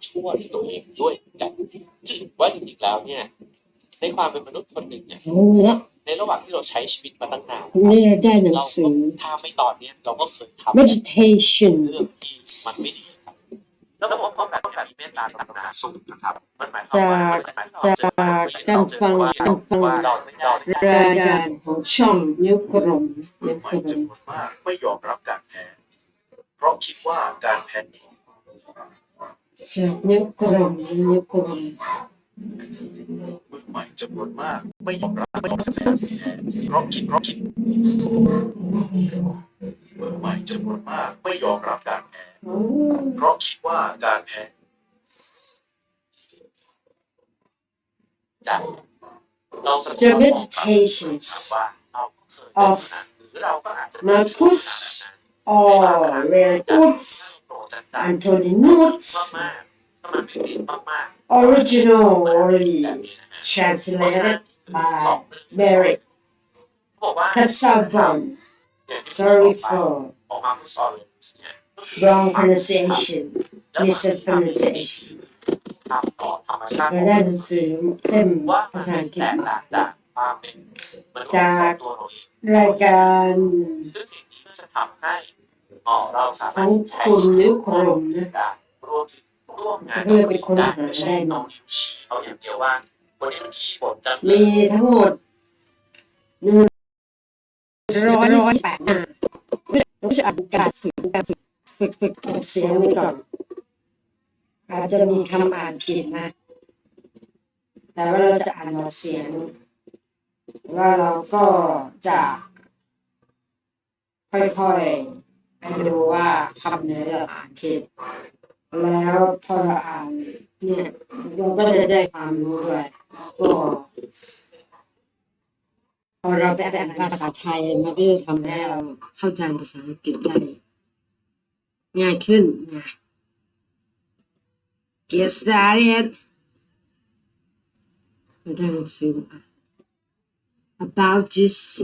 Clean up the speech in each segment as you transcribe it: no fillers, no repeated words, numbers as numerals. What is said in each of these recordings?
ชั่วในตัวเองด้วยเหมือนกันว่าจริงๆแล้วเนี่ยในความเป็นมนุษย์คนหนึ่งเนี่ยในระหว่างที่เราใช้ชีวิตมาตั้งนานเนี่ยได้หนังสือ ถ้าไม่ตอนเนี้ยเราก็เคยทำ meditation เรื่องที่มันไม่ดีครับแล้วผมก็แบบมีเมตตาต่างๆสูงนะครับมันหมายความว่าการฟังรายการของช่องนิ้วกลมนิ้วกล จำนวนมากไม่ยอมรับการแพ้เพราะคิดว่าการแพ้จากนิ้วกลมนิ้วกลมมือใหม่จำนวนมากไม่ยอมรับการแพ้เพราะคิดมือใหม่จำนวนมากไม่ยอมรับการแพ้เพราะคิดว่าการแพ้จากเรา The meditations of Marcus Aurelius Antoninus originally translated by Merrick Casaubon. Sorry for wrong pronunciation, misinformation. เราได้หนังสือเล่มภาษาอังกฤษมาจากรายการของคุณนิ้วกลมนะก็เลยเป็นคนหาได้มามีทั้งหมด128 หน้าเราจะอ่านการฝึกออกเสียงไปก่อนอาจจะมีคำอ่านผิดนะแต่ว่าเราจะอ่านออกเสียงว่าเราก็จะค่อยๆไปดูว่าคำไหนเราอ่านผิดแล้วพอเราอ่านเนี่ยเราก็จะได้ความรู้ด้วยก็พอเราไปอ่านภาษาไทยมันก็จะทำให้เราเข้าใจภาษาอังกฤษได้ง่ายขึ้นนะ Get started. About this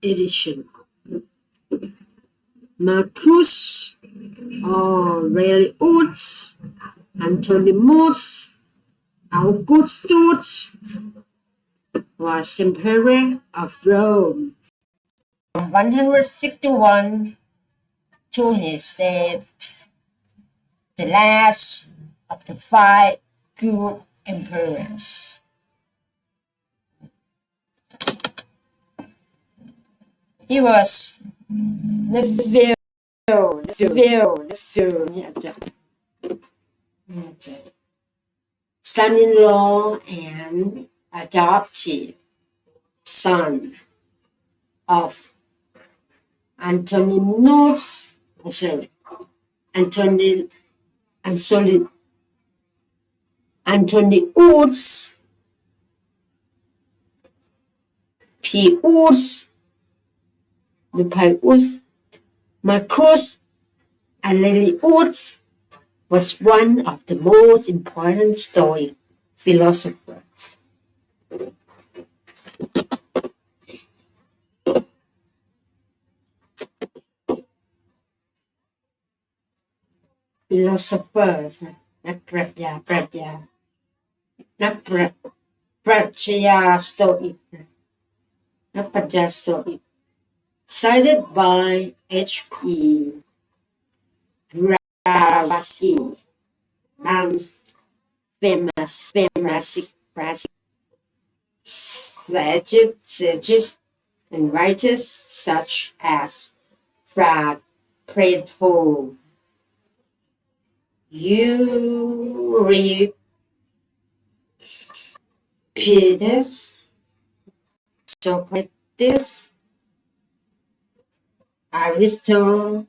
edition, Marcus Aurelius Antoninus Augustus was emperor of Rome from 161 to his death. The last of the 5 good emperors. He was Neville son-in-law and adopted son of Antoninus Pius Marcus Aurelius was one of the most important Stoic philosophers. Philosophers นักปรัชญาสโตอิกนักปรัชญาสโตอิก cited by H.P. Blavatsky and famous sages and writers such as Plato, Euripides, Socrates, Aristophanes,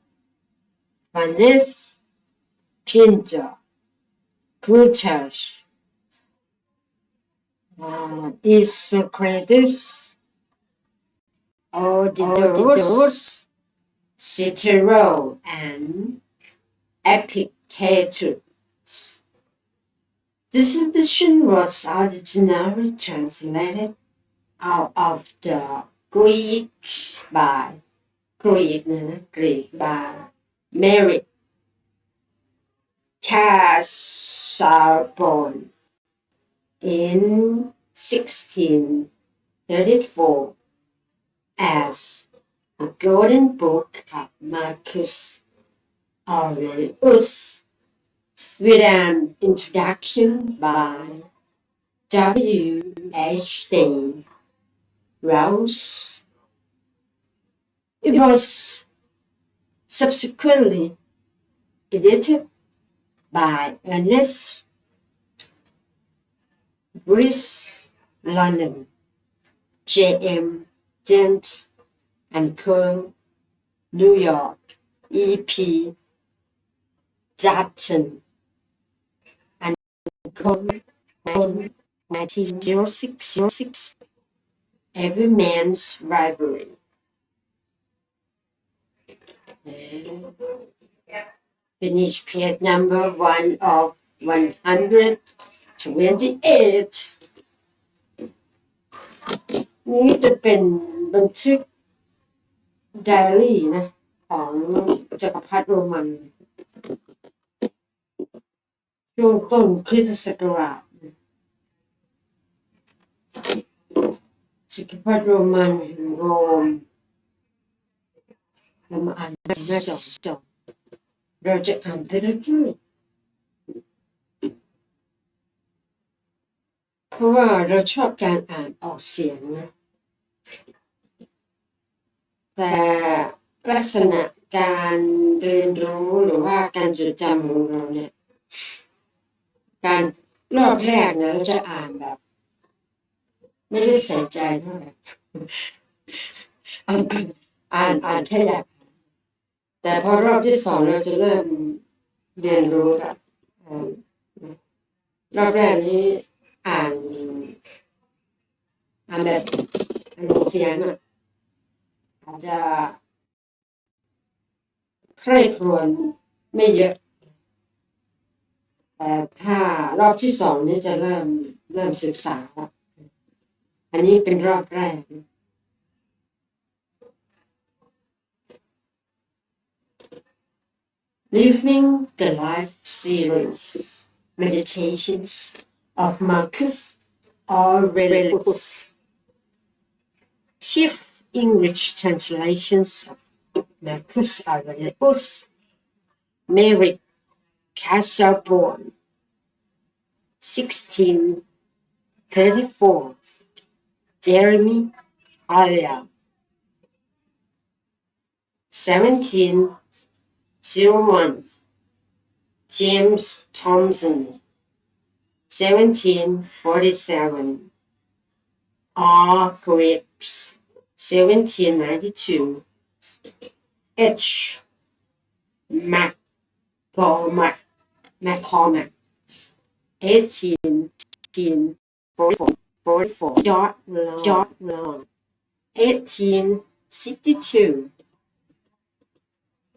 Pindar, Plutarch, Isocrates, Diodorus, Cicero, and Epictetus. This edition was originally translated out of the Greek by Merrick Casaubon in 1634 as the Golden Book of Marcus Aurelius, with an introduction by W.H.D. Rouse. It was subsequently edited by Ernest Bruce, London, J.M. Dent and Co., New York, E.P. Dutton and Co., 1906, Every Man's Library. Finish page number 1 of 128 นี่จะเป็นบันทึกไดอารี่นะของจักรพรรดิโรมันช่วงต้นคริสตศักราชจักรพรรดิโรมันแห่งโรมเรามาอ่านหน้าจอเราจะอ่านไปเรื่อยๆเพราะว่าเราชอบการอ่านออกเสียงนะแต่ลักษณะการเรียนรู้หรือว่าการจดจำของเราเนี่ยการรอบแรกเนี่ยเราจะอ่านแบบไม่ได้ใส่ใจเท่าไหร่อ่านแค่อยากแต่พอรอบที่สองเราจะเริ่มเรียนรู้แบบรอบแรกนี้อ่านแบบเสียงอาจจะใคร่ครวญไม่เยอะแต่ถ้ารอบที่สองนี่จะเริ่มศึกษาแล้วอันนี้เป็นรอบแรกLiving the Life Series Meditations of Marcus Aurelius Chief English translations of Marcus Aurelius Merrick Casaubon 1634 Jeremy Collier 1701 James Thomson 1747 R. Graves 1792 H. McCormack 1844 George Long 1862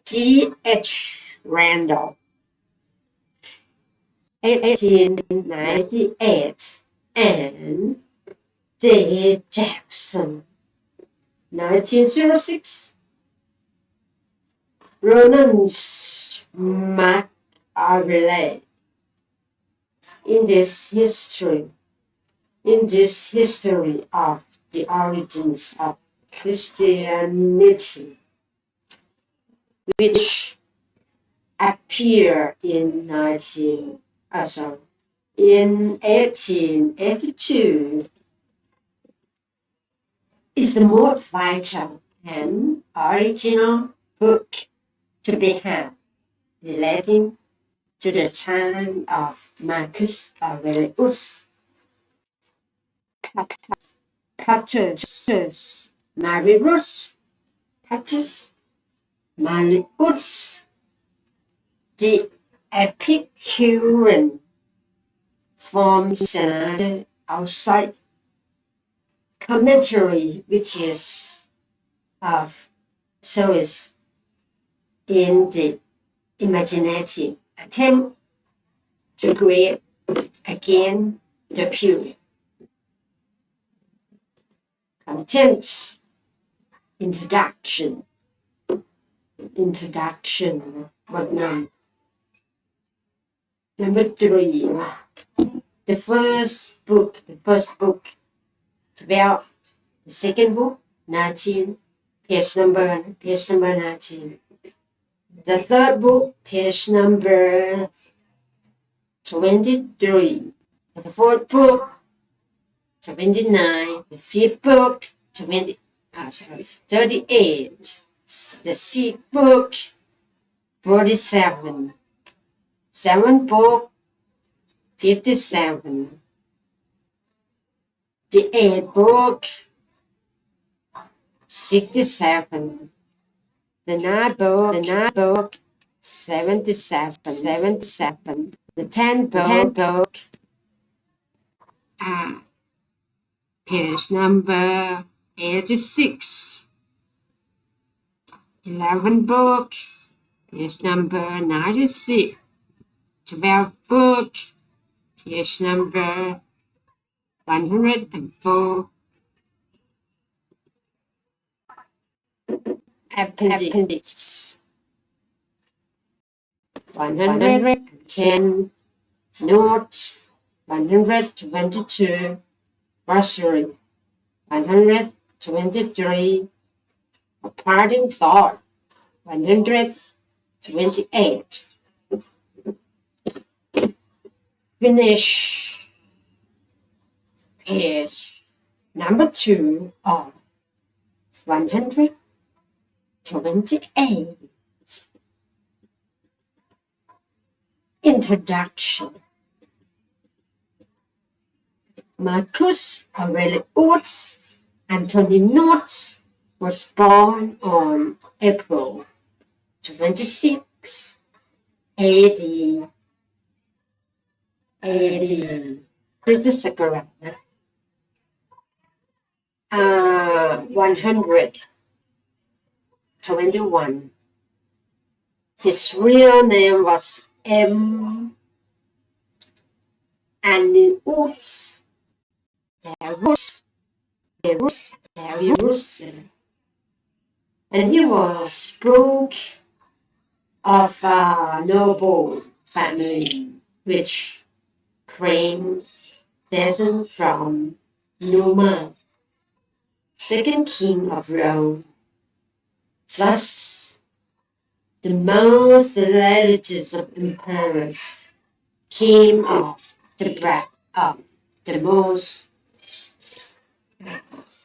G. H. Randall 1898 and J. Jackson 1906 Ronan McArley in this history of the origins of Christianity, which appeared in 1882, is the most vital and original book to be had relating to the time of Marcus Aurelius. Platus Marius, the Epicurean, forms another outside commentary which is of service in the imaginative attempt to create again the period. Contents Introduction บทน Number 3. The first book. 12. The second book, 19. Page number 19. The third book, page number 23. The fourth book, 29. The fifth book, 38. The sixth book, 47. Seventh book, 57. The eighth book, 67. The ninth book, 77. The tenth book, page number 86. 11th book, page number 96. 12th book, page number 104. Appendix 110. Notes 122. Glossary 123. A parting thought 128. Finish page number 2 of 128. Introduction. Marcus Aurelius Antoninus was born on April 26, AD. Christus Sacrament 121. His real name was M. Annius Verus, and he was spoke of a noble family which claimed descent from Numa, second king of Rome. Thus, the most religious of emperors came off the back of the most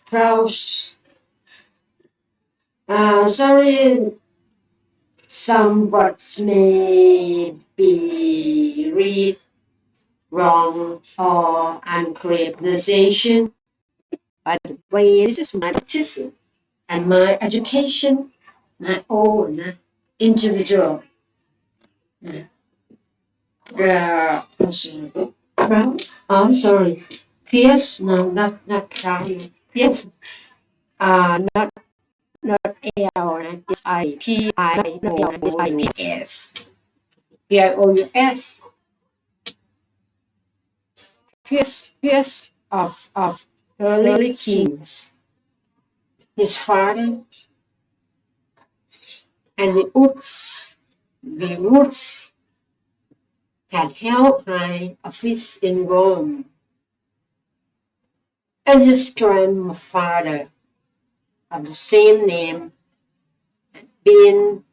proud. Some words may be read wrong or incorrect pronunciation. By the way, this is my practice and my education, my own individual. I'm sorry. P.S. No, not crown. P.S. Not L. It's I. P.I. No, it's I.P.S. P.I.O.U.S. P.S. of early kings. His father and the roots had held high office in Rome, and his grandfather of the same name had been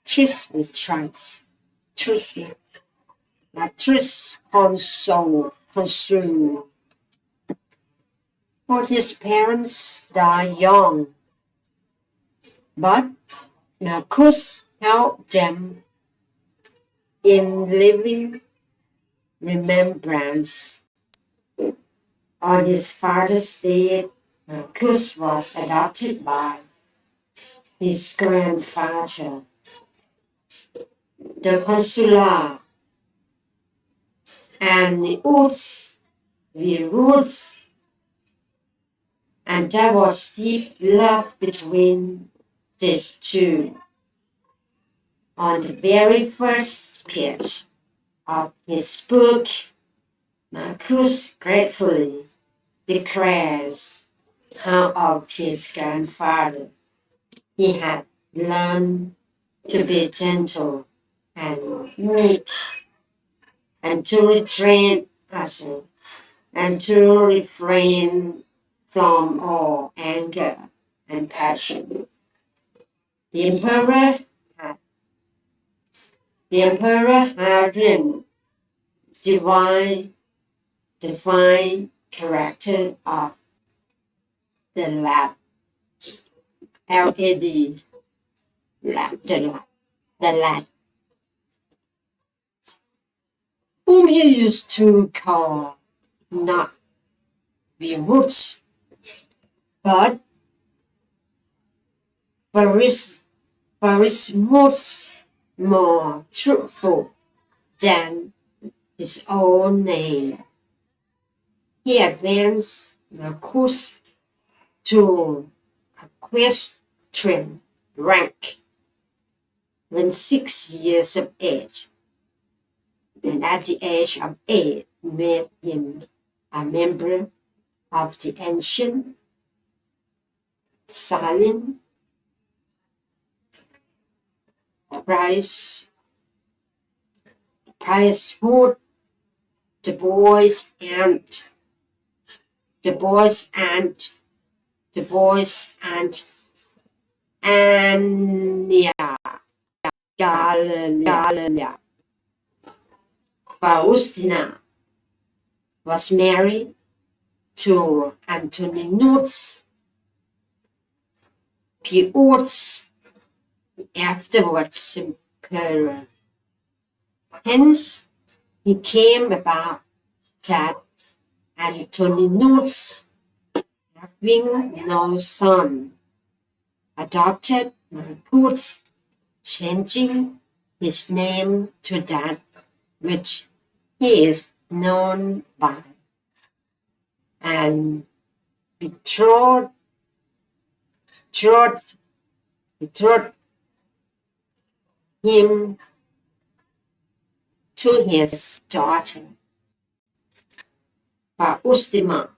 Thrice, consul. Both his parents died young, but Marcus helped them in living remembrance. On his father's death, Marcus was adopted by his grandfather, the consular, and the roots, and there was deep love between these two. On the very first page of his book, Marcus gratefully declares, how of his grandfather he had learned to be gentle and meek, and to refrain from all anger and passion. The emperor had written divine character of the lad, L-A-D, the lad, whom he used to call not Viruts, but Varismus, more truthful than his own name. He advanced Marcus to equestrian rank when 6 years of age, and at the age of 8 made him a member of the ancient Silent priesthood, the boys and Ania Galeria. Faustina was married to Antoninus Pius, afterwards emperor. Hence, it came about that Antoninus, having no son, adopted Marcus, changing his name to that which he is known by, and betrothed him to his daughter, Faustina.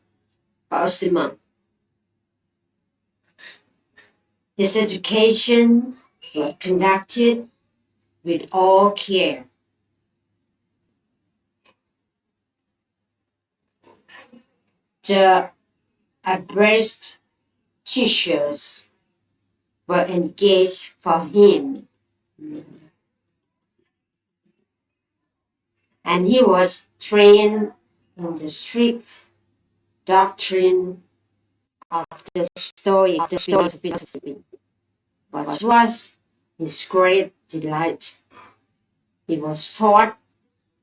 His education was conducted with all care. The abreast teachers were engaged for him, and he was trained in the strict doctrine of the Stoic philosophy. What was his great delight? He was taught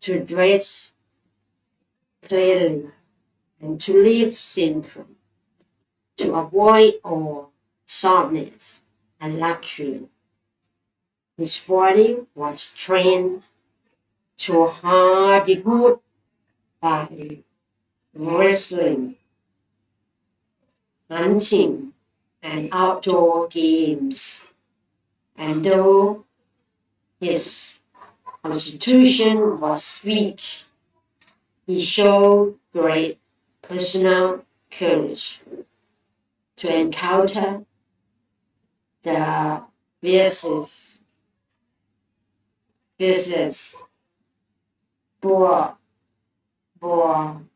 to dress plainly and to live simply, to avoid all softness and luxury. His body was trained to hardihood by wrestling, hunting, and outdoor games. And though his constitution was weak, he showed great personal courage to encounter the fiercest boar, BOARS.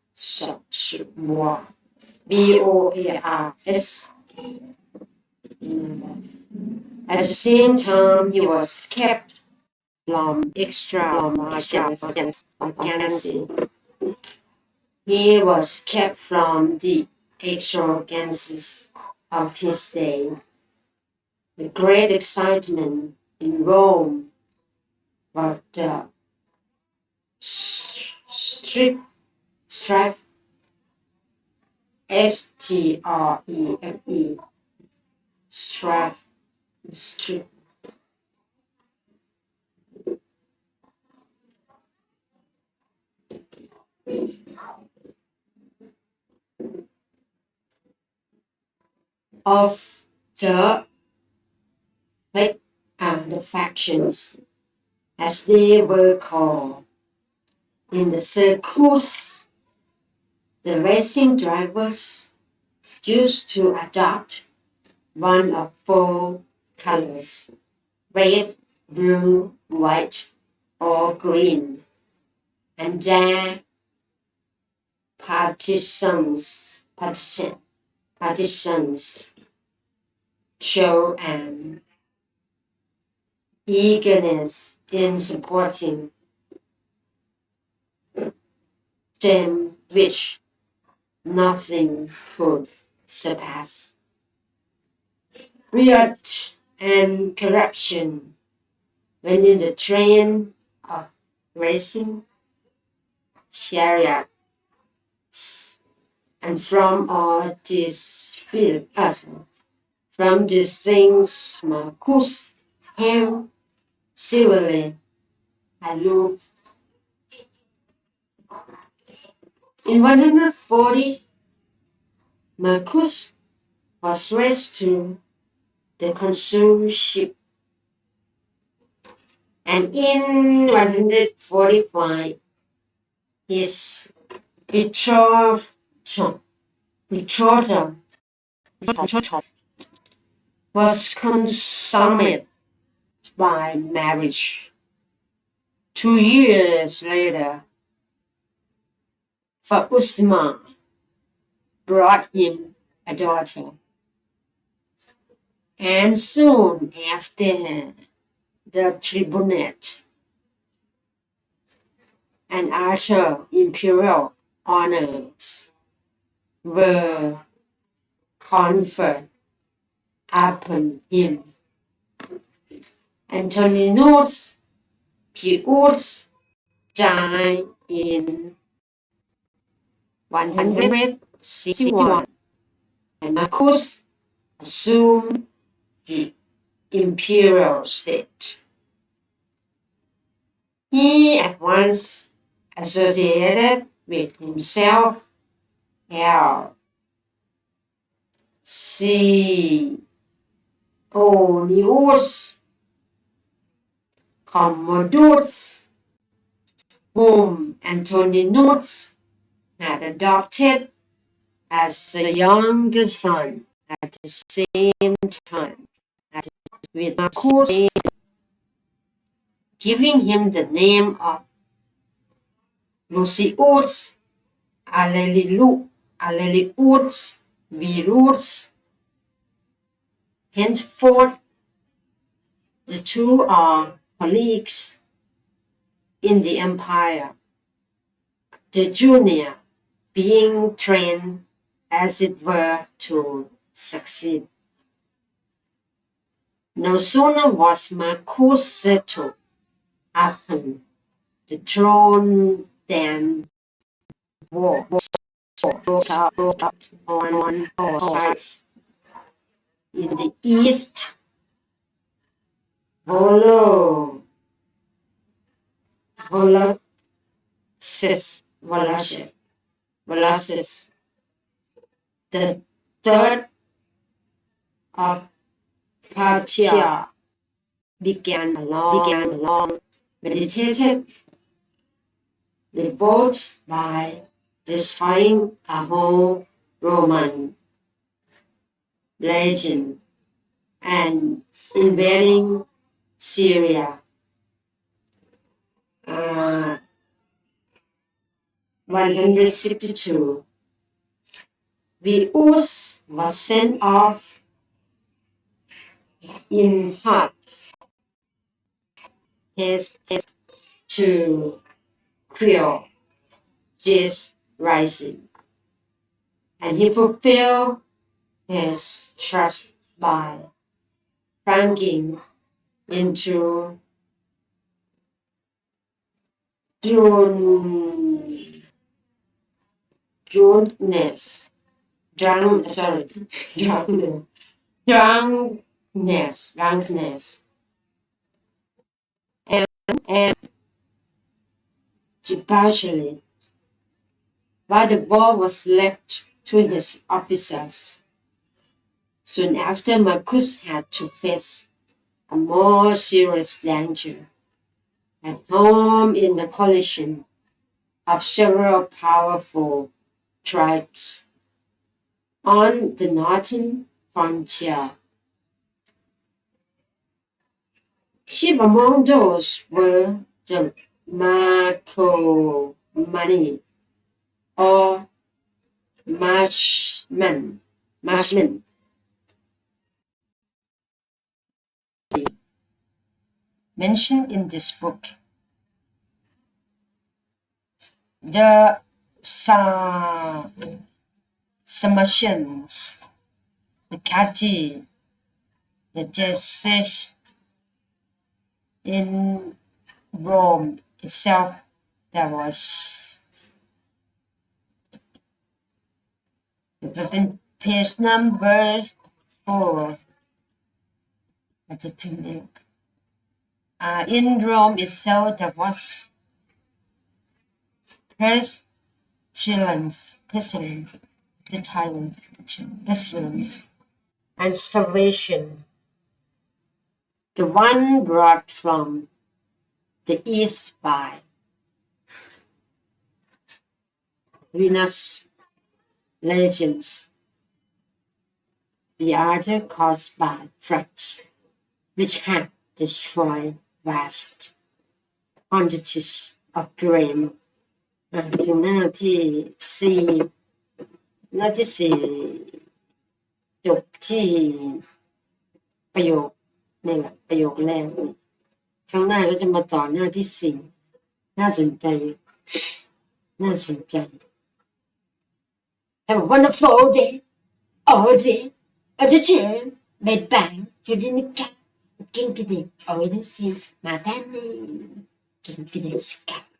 At the same time, he was kept from extravagance. He was kept from the extravagances of his day. The great excitement in Rome was the strife, STREFE, strife, of the factions, as they were called in the circus, the racing drivers, used to adopt one of four colors: red, blue, white, or green, and their partisans show an eagerness in supporting them which nothing could surpass. Riot and corruption when in the train of racing chariots, and from all these from these things Marcus held civilly aloof. In 140, Marcus was raised to the consulship, and in 145 his betrothal was consummated by marriage. 2 years later, Faustina brought him a daughter, and soon after the tribunate and other imperial honors were conferred upon him. Antoninus Pius died in 161, and Marcus assumed the imperial state. He at once associated with himself Conius Commodus, whom Antoninus had adopted as a younger son at the same time with Marcus, giving him the name of Lucius Aurelius Verus. Henceforth, the two are colleagues in the empire, the junior being trained, as it were, to succeed. No sooner was Marcus settled upon the throne than war broke out on all sides. In the east, Volossus, the third of Parthia, began a long meditated revolt by destroying a whole Roman legion and invading Syria. 162. Vius was sent off in hot haste to quell this rising, and he fulfilled his trust by plunging into drunkenness, and debauchery, while the ball was left to his officers. Soon after, Marcus had to face a more serious danger. At home, in the coalition of several powerful tribes, on the northern frontier. Chief among those were the Marcomanni or Marshmen. Mentioned in this book. The Sarmatians, the Catti, the Jesuits in Rome itself, there was page number 4. In Rome itself, there was pestilence, and starvation. The one brought from the east by Venus legends, the other caused by floods, which had destroyed vast quantities of grain. ถึงหน้าที่สี่จบที่ประโยคนี่แหละประโยคแรกข้างหน้าก็จะมาต่อหน้าที่สี่น่าสนใจ Have a wonderful day all day all the time บ๊ายบายสวัสดีนะคะกินกันดีเอาไว้นะสิมาด้านนี้กินกันดีสกัด